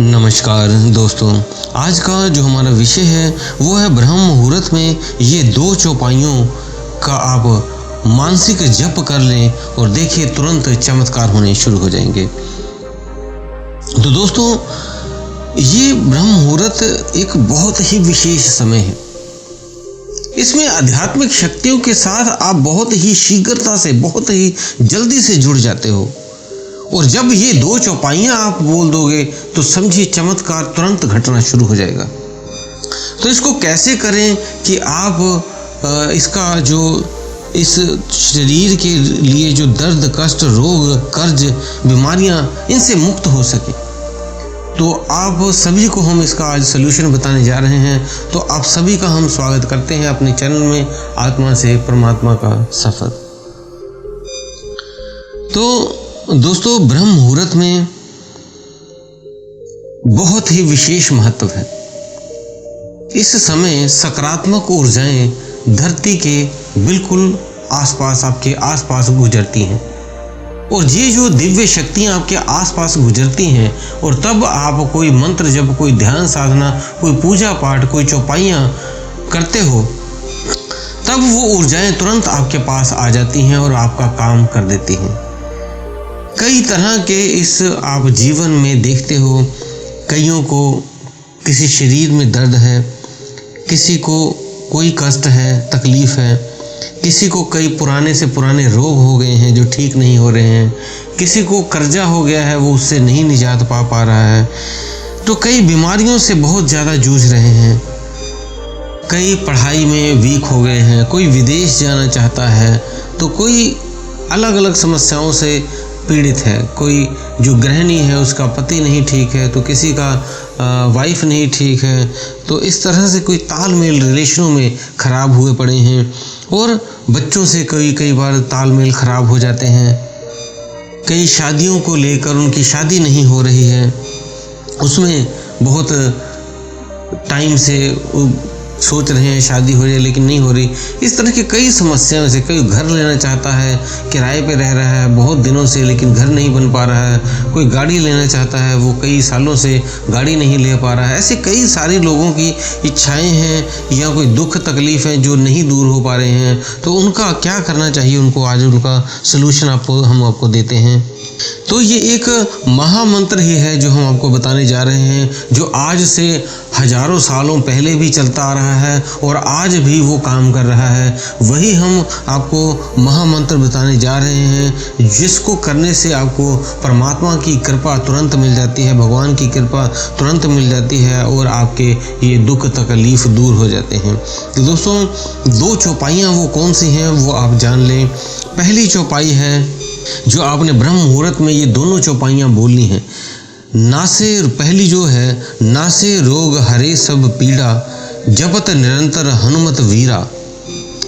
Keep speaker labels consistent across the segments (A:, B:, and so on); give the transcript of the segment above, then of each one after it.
A: नमस्कार दोस्तों, आज का जो हमारा विषय है वो है ब्रह्म मुहूर्त में ये 2 चौपाइयों का आप मानसिक जप कर लें और देखिए तुरंत चमत्कार होने शुरू हो जाएंगे। तो दोस्तों, ये ब्रह्म मुहूर्त एक बहुत ही विशेष समय है। इसमें आध्यात्मिक शक्तियों के साथ आप बहुत ही शीघ्रता से, बहुत ही जल्दी से जुड़ जाते हो और जब ये 2 चौपाइयाँ आप बोल दोगे तो समझिए चमत्कार तुरंत घटना शुरू हो जाएगा। तो इसको कैसे करें कि आप इसका जो इस शरीर के लिए जो दर्द, कष्ट, रोग, कर्ज, बीमारियां, इनसे मुक्त हो सके। तो आप सभी को हम इसका आज सलूशन बताने जा रहे हैं। तो आप सभी का हम स्वागत करते हैं अपने चैनल में आत्मा से परमात्मा का सफर। तो दोस्तों, ब्रह्म मुहूर्त में बहुत ही विशेष महत्व है। इस समय सकारात्मक ऊर्जाएं धरती के बिल्कुल आसपास, आपके आसपास गुजरती हैं और ये जो दिव्य शक्तियां आपके आसपास गुजरती हैं और तब आप कोई मंत्र जब, कोई ध्यान साधना, कोई पूजा पाठ, कोई चौपाइयां करते हो, तब वो ऊर्जाएं तुरंत आपके पास आ जाती हैं और आपका काम कर देती हैं। कई तरह के इस आप जीवन में देखते हो, कईयों को किसी शरीर में दर्द है, किसी को कोई कष्ट है, तकलीफ है, किसी को कई पुराने से पुराने रोग हो गए हैं जो ठीक नहीं हो रहे हैं, किसी को कर्जा हो गया है, वो उससे नहीं निजात पा रहा है। तो कई बीमारियों से बहुत ज़्यादा जूझ रहे हैं, कई पढ़ाई में वीक हो गए हैं, कोई विदेश जाना चाहता है, तो कोई अलग अलग समस्याओं से पीड़ित है। कोई जो गृहिणी है उसका पति नहीं ठीक है, तो किसी का वाइफ नहीं ठीक है। तो इस तरह से कोई तालमेल रिलेशनों में ख़राब हुए पड़े हैं और बच्चों से कई बार तालमेल ख़राब हो जाते हैं। कई शादियों को लेकर उनकी शादी नहीं हो रही है, उसमें बहुत टाइम से सोच रहे हैं शादी हो जाए लेकिन नहीं हो रही। इस तरह की कई समस्याओं से, कोई घर लेना चाहता है, किराए पे रह रहा है बहुत दिनों से लेकिन घर नहीं बन पा रहा है, कोई गाड़ी लेना चाहता है, वो कई सालों से गाड़ी नहीं ले पा रहा है। ऐसे कई सारे लोगों की इच्छाएं हैं या कोई दुख तकलीफ है जो नहीं दूर हो पा रहे हैं। तो उनका क्या करना चाहिए, उनको आज उनका सलूशन हम आपको देते हैं। तो ये एक महामंत्र ही है जो हम आपको बताने जा रहे हैं, जो आज से हजारों सालों पहले भी चलता आ रहा है और आज भी वो काम कर रहा है। वही हम आपको महामंत्र बताने जा रहे हैं, जिसको करने से आपको परमात्मा की कृपा तुरंत मिल जाती है, भगवान की कृपा तुरंत मिल जाती है और आपके ये दुख तकलीफ दूर हो जाते हैं। तो दोस्तों, 2 चौपाइयाँ वो कौन सी हैं वो आप जान लें। पहली चौपाई है जो आपने ब्रह्म मुहूर्त में ये दोनों चौपाइयाँ बोलनी हैं। नासे, पहली जो है, नासे रोग हरे सब पीड़ा, जपत निरंतर हनुमत वीरा।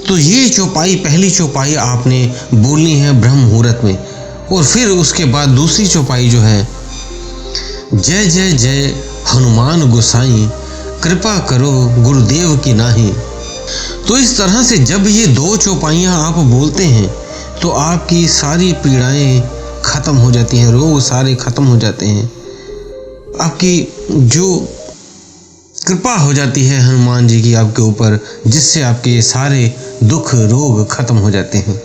A: तो ये चौपाई, पहली चौपाई आपने बोलनी है ब्रह्म मुहूर्त में। और फिर उसके बाद दूसरी चौपाई जो है, जय जय जय हनुमान गोसाई, कृपा करो गुरुदेव की नाही। तो इस तरह से जब ये 2 चौपाइयाँ आप बोलते हैं तो आपकी सारी पीड़ाएं ख़त्म हो जाती हैं, रोग सारे ख़त्म हो जाते हैं, आपकी जो कृपा हो जाती है हनुमान जी की आपके ऊपर, जिससे आपके सारे दुख रोग ख़त्म हो जाते हैं।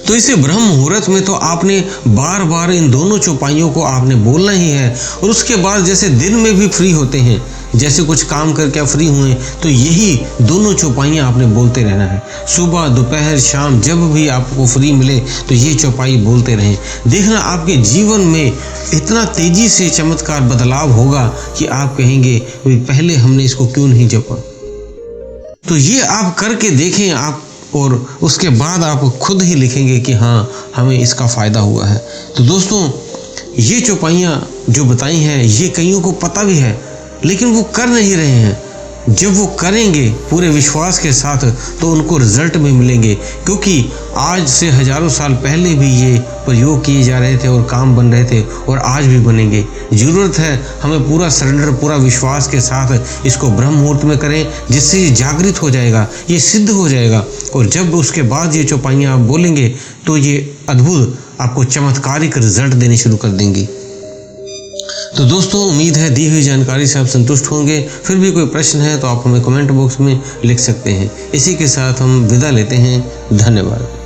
A: तो इसे ब्रह्म मुहूर्त में तो आपने बार बार इन दोनों चौपाइयों को आपने बोलना ही है। और उसके बाद जैसे दिन में भी फ्री होते हैं, जैसे कुछ काम करके आप फ्री हुए, तो यही दोनों चौपाइयाँ आपने बोलते रहना है। सुबह, दोपहर, शाम, जब भी आपको फ्री मिले तो ये चौपाई बोलते रहें। देखना आपके जीवन में इतना तेजी से चमत्कार बदलाव होगा कि आप कहेंगे पहले हमने इसको क्यों नहीं जपा। तो ये आप करके देखें आप, और उसके बाद आप खुद ही लिखेंगे कि हाँ, हमें इसका फ़ायदा हुआ है। तो दोस्तों, ये चौपाइयाँ जो बताई हैं ये कईयों को पता भी है लेकिन वो कर नहीं रहे हैं। जब वो करेंगे पूरे विश्वास के साथ तो उनको रिजल्ट भी मिलेंगे, क्योंकि आज से हजारों साल पहले भी ये प्रयोग किए जा रहे थे और काम बन रहे थे और आज भी बनेंगे। ज़रूरत है हमें पूरा सरेंडर, पूरा विश्वास के साथ इसको ब्रह्म मुहूर्त में करें, जिससे ये जागृत हो जाएगा, ये सिद्ध हो जाएगा। और जब उसके बाद ये चौपाइयाँ आप बोलेंगे तो ये अद्भुत आपको चमत्कारिक रिजल्ट देने शुरू कर देंगी। तो दोस्तों, उम्मीद है दी हुई जानकारी से आप संतुष्ट होंगे। फिर भी कोई प्रश्न है तो आप हमें कमेंट बॉक्स में लिख सकते हैं। इसी के साथ हम विदा लेते हैं। धन्यवाद।